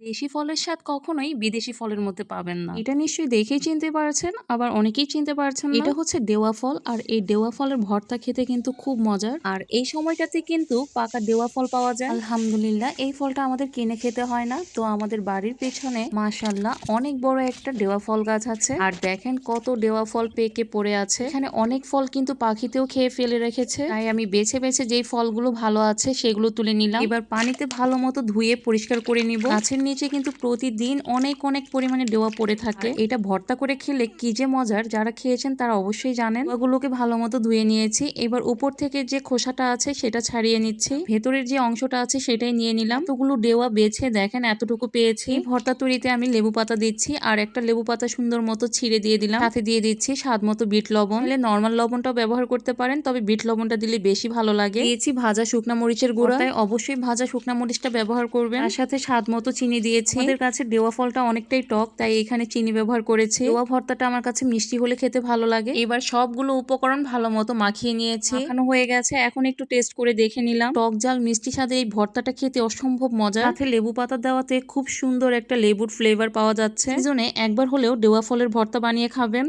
দেশি ফলের স্বাদ কখনোই বিদেশি ফলের মধ্যে পাবেন না। এটা নিশ্চয়ই দেখেই চিনতে পারছেন, আবার অনেকেই চিনতে পারছেন না। এটা হচ্ছে ডেওয়া ফল, আর এই ডেওয়া ফলের ভর্তা খেতে কিন্তু খুব মজার। আর এই সময়টাতে কিন্তু পাকা ডেওয়া ফল পাওয়া যায়। আলহামদুলিল্লাহ, এই ফলটা আমাদের কিনে খেতে হয় না। তো আমাদের বাড়ির পেছনে মাশাআল্লাহ অনেক বড় একটা ডেওয়া ফল গাছ আছে। আর দেখেন কত ডেওয়া ফল পেকে পড়ে আছে। এখানে অনেক ফল কিন্তু পাখিতেও খেয়ে ফেলে রেখেছে। তাই আমি বেছে বেছে যেই ফলগুলো ভালো আছে সেগুলো তুলে নিলাম। এবার পানিতে ভালো মতো ধুয়ে পরিষ্কার করে নিব। গাছের নিচে কিন্তু প্রতিদিন অনেক অনেক পরিমাণে ডেওয়া পড়ে থাকে। এটা ভর্তা করে খেলে কি যে মজার, যারা খেয়েছেন তারা অবশ্যই জানেন। ডেওয়াগুলোকে ভালো মতো ধুয়ে নিয়েছি। এবার উপর থেকে যে খোসাটা আছে সেটা ছাড়িয়ে নিচ্ছি। ভেতরের যে অংশটা আছে সেটাই নিয়ে নিলাম। এতগুলো ডেওয়া বেছে দেখেন এতটুকু পেয়েছি। এই ভর্তা তৈরিতে আমি লেবু পাতা দিচ্ছি, আর একটা লেবু পাতা সুন্দর মতো ছিঁড়ে দিয়ে দিলাম। সাথে দিয়ে দিচ্ছি স্বাদ মতো বিট লবণ। তাহলে নর্মাল লবণটাও ব্যবহার করতে পারেন, তবে বিট লবণটা দিলে বেশি ভালো লাগে। দিয়েছি ভাজা শুকনা মরিচের গুঁড়া, তাই অবশ্যই ভাজা শুকনা মরিচটা ব্যবহার করবেন। তার সাথে স্বাদ মতো চিনি দিয়েছি। আমাদের কাছে ডেওয়া ফলটা অনেকটাই টক, তাই এখানে চিনি ব্যবহার করেছি। ডেওয়া ভর্তাটা আমার কাছে মিষ্টি হলে খেতে ভালো লাগে। এবার সবগুলো উপকরণ ভালো মতো মাখিয়ে নিয়েছি। মাখানো হয়ে গেছে, এখন একটু টেস্ট করে দেখে নিলাম। টক ঝাল মিষ্টি স্বাদে এই ভর্তাটা খেতে অসম্ভব মজা। সাথে লেবু পাতা দেওয়াতে খুব সুন্দর একটা লেবুর ফ্লেভার পাওয়া যাচ্ছে। সিজনে একবার হলেও ডেওয়া ফলের ভর্তা বানিয়ে খাবেন।